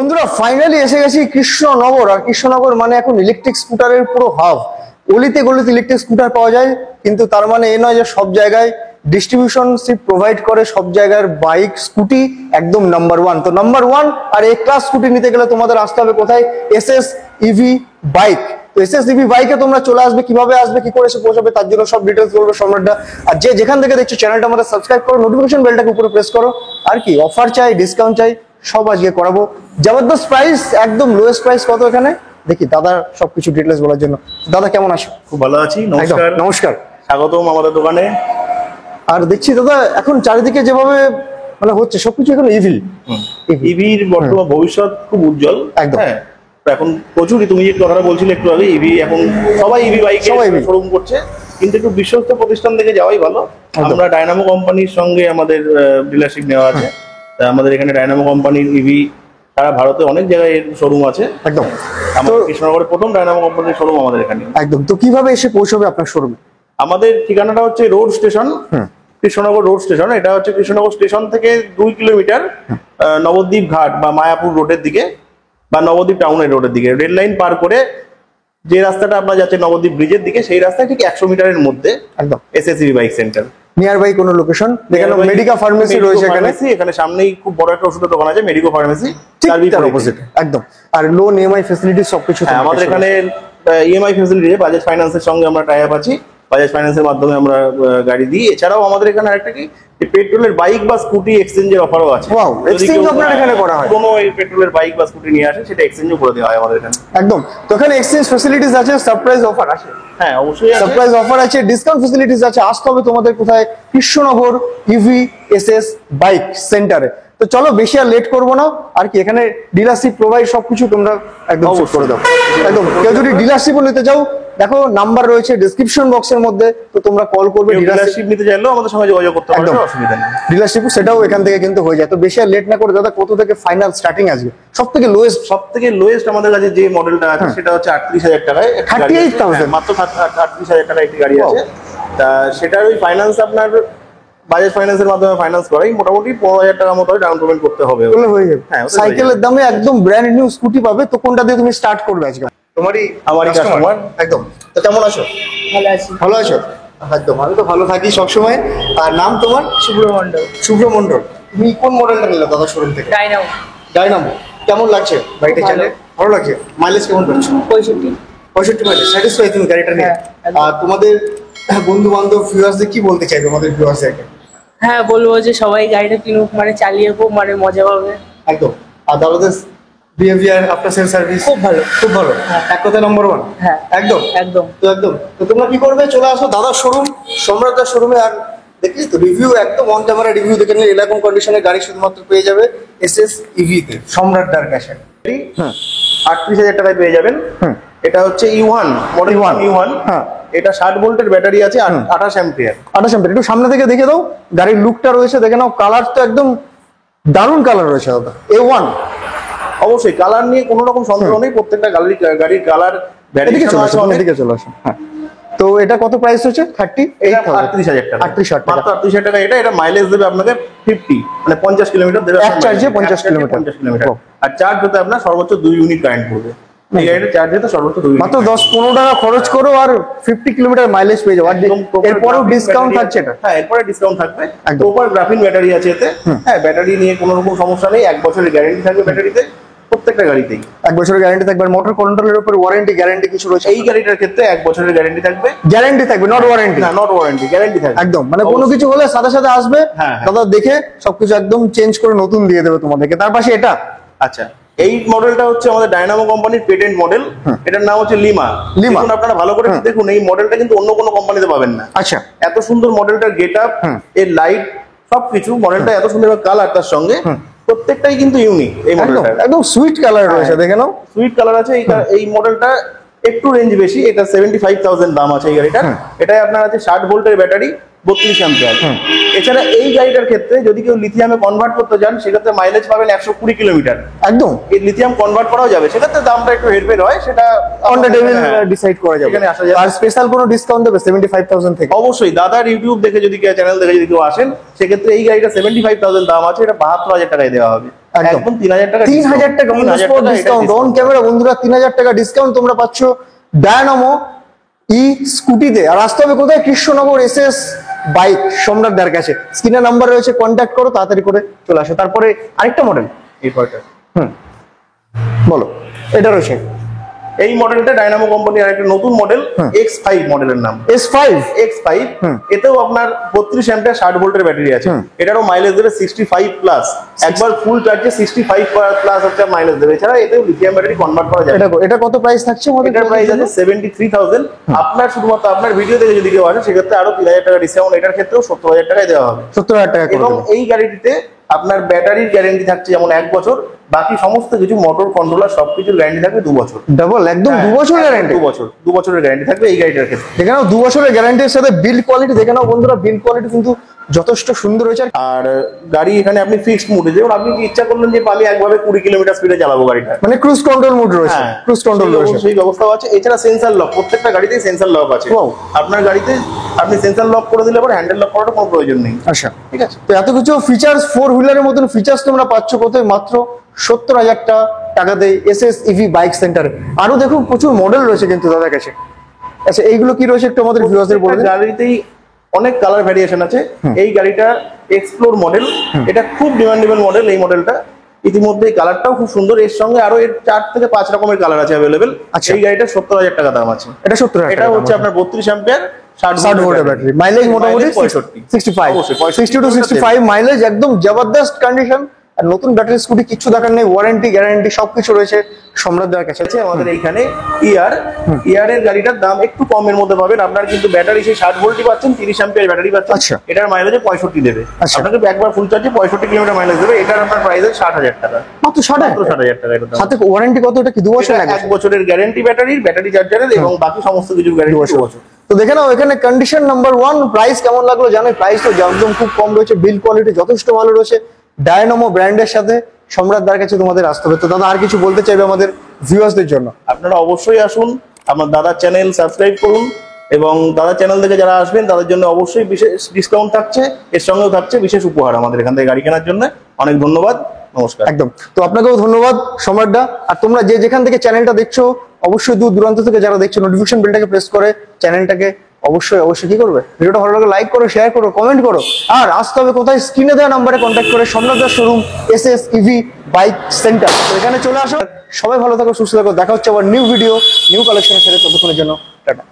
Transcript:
বন্ধুরা ফাইনালি এসে গেছি কৃষ্ণনগর। আর কৃষ্ণনগর মানে এখন ইলেকট্রিক স্কুটারের পুরো হাব। গলিতে গলিতে ইলেকট্রিক স্কুটার পাওয়া যায়, কিন্তু তার মানে এ নয় যে সব জায়গায় ডিস্ট্রিবিউশনশিপ প্রোভাইড করে সব জায়গার বাইক স্কুটি একদম নাম্বার ওয়ান। তো নাম্বার ওয়ান আর এ ক্লাস স্কুটি নিতে গেলে তোমাদের আসতে হবে কোথায়? SS EV bike. তো এসএস ইভি বাইকে তোমরা চলে আসবে, কিভাবে আসবে, কি করে এসে পৌঁছাবে, তার জন্য সব ডিটেলস বলবো সম্রাটটা। আর যেখান থেকে দেখছো চ্যানেলটা আমাদের সাবস্ক্রাইব করো, নোটিফিকেশন বেলটাকে উপরে প্রেস করো। আর কি অফার চাই, ডিসকাউন্ট চাই, সব আজকে করাবো। জবরদস্ত প্রাইস, একদম লোয়েস্ট প্রাইস কত এখানে দেখি দাদার সবকিছু ডিটেলস বলার জন্য। দাদা কেমন আছো? খুব ভালো আছি, নমস্কার। নমস্কার, স্বাগতম আমাদের দোকানে। আর দেখছি দাদা এখন চারিদিকে যেভাবে মানে হচ্ছে সবকিছু এখন ইভি। ইভির বর্তমান ভবিষ্যৎ খুব উজ্জ্বল। একদম। হ্যাঁ, এখন প্রচুরই, তুমি যে কথাটা বলছিলে একটু আগে, ইভি এখন সবাই ইভি বাইক শোরুম করছে, কিন্তু একটু বিশ্বস্ত প্রতিষ্ঠান থেকে যাওয়াই ভালো। আমরা ডায়নামো কোম্পানির সঙ্গে আমাদের ডিলারশিপ নেওয়া আছে। আমাদের এখানে ডায়নামো কোম্পানির ইভি সারা ভারতে অনেক জায়গায় শোরুম আছে। একদম। আমাদের কৃষ্ণনগরের প্রথম ডায়নামো কোম্পানির শোরুম আমাদের এখানে। একদম। তো কিভাবে এসে পৌঁছবে আপনার শোরুমে? আমাদের ঠিকানাটা হচ্ছে road station, Krishnanagar road station. এটা হচ্ছে কৃষ্ণনগর স্টেশন থেকে 2 কিলোমিটার নবদ্বীপ ঘাট বা মায়াপুর রোডের দিকে বা নবদ্বীপ টাউনের রোডের দিকে, রেল লাইন পার করে যে রাস্তাটা আপনার যাচ্ছে নবদ্বীপ ব্রিজের দিকে, সেই রাস্তায় ঠিক 100 মিটারের মধ্যে একদম এসএসইভি বাইক সেন্টার। নিয়ার বাই কোনো লোকেশন? দেখেন মেডিকা ফার্মেসি রয়েছে এখানে। এখানে সামনেই খুব বড় একটা ওষুধের দোকান আছে, মেডিকো ফার্মেসি, তার অপোজিট একদম। আর লোন ইএমআই ফ্যাসিলিটি সবকিছু আমাদের এখানে। ইএমআই ফ্যাসিলিটি বাজাজ ফাইন্যান্সের সঙ্গে আমরা টাই আপ আছি, বাজাজ ফাইন্যান্সের মাধ্যমে আমরা গাড়ি দিই। এছাড়াও আমাদের এখানে আরেকটা কি, পেট্রোলের বাইক বা স্কুটি এক্সচেঞ্জের অফারও আছে। ওয়াও, এক্সচেঞ্জ আপনাদের এখানে করা হয়? কোনো এই পেট্রোলের বাইক বা স্কুটি নিয়ে আসে, সেটা এক্সচেঞ্জও করে দেওয়া হয় আমাদের এখানে। একদম। তো এখানে এক্সচেঞ্জ ফ্যাসিলিটিস আছে, সারপ্রাইজ অফার আছে। হ্যাঁ, অবশ্যই সারপ্রাইজ অফার আছে, ডিসকাউন্ট ফ্যাসিলিটিস আছে। আসতে হবে তোমাদের কোথায়? কৃষ্ণনগর ইভি এসএস বাইক সেন্টারে। তো চলো বেশি আর লেট করবো না। আর কি এখানে ডিলারশিপ প্রোভাইড সবকিছু তোমরা একদম করে দাও। একদম। কেউ যদি ডিলারশিপও নিতে চাও, দেখো নাম্বার রয়েছে ডেসক্রিপশন বক্সের মধ্যে, তো তোমরা কল করবে। ডিলারশিপ নিতে চাইলেও আমাদের সঙ্গে যোগাযোগ করতে পারবে, অসুবিধা নেই। ডিলারশিপ সেটাও এখান থেকে কিন্তু হয়ে যায়। তো বেশি আর লেট না করে দাদা, কত থেকে ফাইনাল স্টার্টিং আসবে? সব থেকে লোয়েস্ট আমাদের কাছে যে মডেলটা আছে সেটা হচ্ছে 38,000 টাকায়, 38,000 মাত্র 38,000 টাকায় একটি গাড়ি আছে। তা সেটার ওই ফাইন্যান্স আপনার বাজাজ ফাইন্যান্সের মাধ্যমে ফাইন্যান্স করাই মোটামুটি 15,000 টাকার মতো ডাউন পেমেন্ট করতে হবে। হয়ে যাবে। হ্যাঁ, সাইকেলের দামে একদম ব্র্যান্ড নিউ স্কুটি পাবে। তো কোনটা দিয়ে তুমি স্টার্ট করবে আজকে? আমারই কাস্টমার। একদম। তো কেমন আছো? ভালো আছি। ভালো আছো? একদম, আমি তো ভালো থাকি সবসময়। আর নাম তোমার? শুভ্র মণ্ডল। শুভ্র মণ্ডল। তুমি কোন মডেলটা নিলে দাদা শোরুম থেকে? ডাইনামো। ডাইনামো। কেমন লাগছে বাইকটা চালে? ভালো লাগছে। মাইলেজ কেমন পাচ্ছো? 65 মাইলেজ। স্যাটিসফাই তুমি গাড়িটা নিয়ে? আর তোমাদের বন্ধু বান্ধব ভিউয়ার্সদের কি বলতে চাইবে আমাদের ভিউয়ার্সদেরকে? হ্যাঁ, বলবো যে সবাই গাড়িটা কিনুক, মানে চালিয়ে খুব মানে মজা পাবে। একদম। আর দাদাদের বিহেভিয়ার, আফটার সেল সার্ভিস খুব ভালো, খুব ভালো। এক কথা নম্বর ওয়ান। হ্যাঁ, একদম একদম। তো একদম। তো তোমরা কি করবে, চলে আসো দাদার শোরুম, সম্রাটদার শোরুমে। আর দেখলি তো রিভিউ, একদম অন ক্যামেরা রিভিউ দেখে নিলে এরকম কন্ডিশনের গাড়ি শুধুমাত্র পেয়ে যাবে এসএস ইভি তে, সম্রাটদার কাছে। 38,000 টাকায় পেয়ে যাবেন। এটা হচ্ছে ইউ1 মডেল, ইউ1। হ্যাঁ, এটা 60 ভোল্টের ব্যাটারি আছে, 28 অ্যাম্পিয়ার। 28 অ্যাম্পিয়ার। একটু সামনে থেকে দেখে দাও, গাড়ির লুকটা রয়েছে দেখে নাও। কালার তো একদম দারুণ কালার রয়েছে দাদা। A1 অবশ্যই কালার নিয়ে কোনো রকম সন্দেহ নেই। প্রত্যেকটা গাড়ির কালার এদিকে চলে আসো, এদিকে চলে আসো। হ্যাঁ। তো এটা কত প্রাইস হচ্ছে? 38,000 টাকা। 38,000 টাকা। মাত্র 38,000 টাকা। এটা মাইলেজ দেবে আপনাকে 50, মানে 50 কিলোমিটার দেবে। এক চার্জে 50 কিলোমিটার। আর চার্জ হতে আপনার সর্বোচ্চ 2 ইউনিট কারেন্ট পড়বে। এই গাড়িটা চার্জ হতে সর্বোচ্চ 2 ইউনিট। মাত্র 10-15 টাকা খরচ করো আর 50 কিলোমিটার মাইলেজ পেয়ে যাও। এরপরেও ডিসকাউন্ট থাকছে এটা? হ্যাঁ, এরপরে ডিসকাউন্ট থাকবে। প্রপার গ্রাফিন ব্যাটারি আছে এতে। হ্যাঁ, ব্যাটারি নিয়ে কোনো রকম সমস্যা নেই। 1 বছরের গ্যারান্টি থাকবে ব্যাটারিতে, প্রত্যেকটা গাড়িতেই 1 বছরের গ্যারান্টি থাকবে। আর মোটর কন্ট্রোলের উপর ওয়ারেন্টি গ্যারান্টি কিছু রয়েছে? এই গাড়িটার ক্ষেত্রে 1 বছরের গ্যারান্টি থাকবে। গ্যারান্টি থাকবে, নট ওয়ারেন্টি? না, নট ওয়ারেন্টি, গ্যারান্টি থাকবে একদম। মানে কোনো কিছু হলে সাথে সাথে আসবে হ্যাঁ, দাদা, দেখে সবকিছু একদম চেঞ্জ করে নতুন দিয়ে দেবে তোমাদেরকে। তার পাশে এটা। আচ্ছা, এই মডেলটা হচ্ছে আমাদের ডায়নামো কোম্পানির পেটেন্ট মডেল। এটার নাম হচ্ছে লিমা। দেখুন, আপনারা ভালো করে দেখুন, এই মডেলটা কিন্তু অন্য কোনো কোম্পানিতে পাবেন না। আচ্ছা। এত সুন্দর মডেলটার গেটআপ, এর লাইট, সবকিছু, মডেলটা এত সুন্দর কালার, তার সঙ্গে প্রত্যেকটাই কিন্তু ইউনিক। এই মডেলটা একদম সুইট কালার রয়েছে, দেখে নাও। সুইট কালার আছে। এই মডেলটা একটু রেঞ্জ বেশি। এটা 75,000 দাম আছে এই গাড়িটার। এটাই আপনার আছে 60 ভোল্টের ব্যাটারি, 32 অ্যাম্পিয়ার। এছাড়া এই গাড়িটার ক্ষেত্রে যদি কেউ লিথিয়ামে কনভার্ট করতে চান, সেক্ষেত্রে মাইলেজ পাবেন 120 কিলোমিটার। একদম। এই লিথিয়াম কনভার্ট করাও যাবে, সেক্ষেত্রে দামটা একটু হেরফের হয়, সেটা অন দ্য টেবিল ডিসাইড করা যাবে। এখানে আসা যাবে। আর স্পেশাল কোনো ডিসকাউন্ট দেবে 75,000 থেকে? অবশ্যই। দাদার ইউটিউব দেখে যদি চ্যানেল দেখে যদি কেউ আসেন, সেক্ষেত্রে এই গাড়িটা 75,000 দাম আছে, এটা 72,000 টাকায় দেওয়া হবে। একদম। একদম 3000 টাকা 3000 টাকা ডিসকাউন্ট অন ক্যামেরা বন্ধুরা, 3000 টাকা ডিসকাউন্ট তোমরা পাচ্ছ ডায়নামো ই স্কুটিতে। আর আসতে হবে কোথায়? কৃষ্ণনগর এসএস বাইক সম্রাটদার কাছে। স্ক্রিনে নাম্বার রয়েছে, কন্ট্যাক্ট করো, তাড়াতাড়ি করে চলে আসো। তারপরে আরেকটা মডেল এই পয়টা বলো, এটা রয়েছে এই মডেলটা ডায়নামো কোম্পানির আরেকটা নতুন মডেল X5 মডেলের নাম। S5 X5 এতেও আপনার 32 অ্যাম্পিয়ার 60 ভোল্টের ব্যাটারি আছে। এটারও মাইলেজ দেবে 65 প্লাস, একবার ফুল চার্জে 65 প্লাস হচ্ছে মাইলেজ দেবে। এছাড়া এতেও লিথিয়াম ব্যাটারি কনভার্ট করা যাবে। এটা কত প্রাইস থাকছে? এটার প্রাইস আছে 73,000। আপনার শুধুমাত্র আপনার ভিডিও দেখে যদি কেউ আসে সেক্ষেত্রে আরো 3000 টাকা ডিসকাউন্ট, এটার ক্ষেত্রেও 70,000 টাকায় দেওয়া হবে। 70,000 টাকা করে এবং দেবো। এই গাড়িটিতে আপনার ব্যাটারির গ্যারেন্টি থাকছে যেমন 1 বছর, বাকি সমস্ত কিছু মোটর কন্ট্রোলার সবকিছু গ্যারেন্টি থাকবে 2 বছর। ডাবল একদম 2 বছর গ্যারান্টি। 2 বছরের গ্যারেন্টি থাকবে এই গাড়িটার ক্ষেত্রে। দেখে নাও 2 বছরের গ্যারান্টির সাথে বিল্ড কোয়ালিটি দেখে নাও বন্ধুরা, বিল্ড কোয়ালিটি কিন্তু যথেষ্ট সুন্দর হয়েছে। আর গাড়ি এখানে আপনি ফিক্সড মোডে, যেমন আপনি কি ইচ্ছা করলেন যে আমি একভাবে 20 কিলোমিটার স্পিডে চালাবো গাড়িটা, মানে ক্রুজ কন্ট্রোল মোড রয়েছে, ক্রুজ কন্ট্রোল রয়েছে, সেই ব্যবস্থাও আছে। এছাড়া সেন্সর লক, প্রত্যেকটা গাড়িতেই সেন্সর লক আছে। Wow. আপনার গাড়িতে আপনি সেন্সর লক করে দিলে পরে হ্যান্ডেল লক করার কোনো প্রয়োজন নেই। আচ্ছা ঠিক আছে। তো এত কিছু ফিচার্স, 4 হুইলারের মতন ফিচার্স তোমরা পাচ্ছ কোথায়? মাত্র 70,000 টাকাতে এসএস ইভি বাইক সেন্টারে। আরো দেখুন প্রচুর মডেল রয়েছে কিন্তু দাদার কাছে। আচ্ছা এইগুলো কি রয়েছে একটু আমাদের ভিউয়ারদের বলে দিন। গাড়িতেই অনেক কালার ভ্যারিয়েশন আছে। এই গাড়িটা এক্সপ্লোর মডেল, এটা খুব ডিমান্ডেবল মডেল। এই মডেলটা ইতিমধ্যে কালারটাও খুব সুন্দর, এর সঙ্গে আরো এর 4 থেকে 5 রকমের কালার আছে অ্যাভেলেবেল। আচ্ছা। এই গাড়িটা 70,000 টাকা দাম আছে। এটা 70,000 এটা হচ্ছে আপনার 32 অ্যাম্পিয়ার 60 ভোল্টের ব্যাটারি, মাইলেজ মোটামুটি 65, অবশ্যই 60 to 65 মাইলেজ, একদম জবরদস্ত কন্ডিশন। আর নতুন ব্যাটারি স্কুটি কিচ্ছু দেখার নেই, ওয়ারেন্টি গ্যারান্টি সবকিছু রয়েছে সম্রাটদার কাছে। আছে আমাদের এইখানে এর গাড়িটার দাম একটু কমের মধ্যে পাবেন। আপনার কিন্তু ব্যাটারি সেই 60 ভোল্টই পাচ্ছেন, 30 অ্যাম্পিয়ার ব্যাটারি পাচ্ছেন। আচ্ছা। এটার মাইলেজে 65 দেবে। আচ্ছা। আপনাকে একবার ফুল চার্জে 65 কিলোমিটার মাইলেজ দেবে। এটার আপনার প্রাইস 60,000 টাকা। মাত্র 60,000 টাকা এটার দাম। সাথে ওয়ারেন্টি কত? এটা কি 2 বছর লাগে? 1 বছরের গ্যারান্টি ব্যাটারির, ব্যাটারি চার্জারের এবং বাকি সমস্ত কিছু গ্যারান্টি 2 বছর। তো দেখে নাও এখানে কন্ডিশন নাম্বার 1। প্রাইস কেমন লাগলো জানো? প্রাইস তো একদম খুব কম রয়েছে, বিল্ড কোয়ালিটি যথেষ্ট ভালো রয়েছে। ডায়নামো ব্র্যান্ডের সাথে সম্রাটদার কাছে তোমাদের আসতে হবে। তো দাদা আর কিছু বলতে চাইবে আমাদের ভিউয়ার্সদের জন্য? আপনারা অবশ্যই আসুন, আমার দাদার চ্যানেল সাবস্ক্রাইব করুন, এবং দাদার চ্যানেল থেকে যারা আসবেন তাদের জন্য অবশ্যই বিশেষ ডিসকাউন্ট থাকছে, এর সঙ্গেও থাকছে বিশেষ উপহার আমাদের এখান থেকে গাড়ি কেনার জন্য। অনেক ধন্যবাদ, নমস্কার। একদম। তো আপনাকেও ধন্যবাদ সম্রাটদা। আর তোমরা যে যেখান থেকে চ্যানেলটা দেখছো, অবশ্যই দূর দূরান্ত থেকে যারা দেখছো নোটিফিকেশন বেলটাকে প্রেস করে চ্যানেলটাকে অবশ্যই কি করবে, ভিডিওটা ভালো লাগলে লাইক করো, শেয়ার করো, কমেন্ট করো। আর আসতে হবে কোথায়? স্ক্রিনে দেওয়া নাম্বারে কন্ট্যাক্ট করে সম্রাটদার showroom SS EV bike centre. তো এখানে চলে আসো। সবাই ভালো থাকো, সুস্থ থাকো। দেখা হচ্ছে আবার নিউ ভিডিও, নিউ কালেকশনের সাথে। ততক্ষণের জন্য টাটা।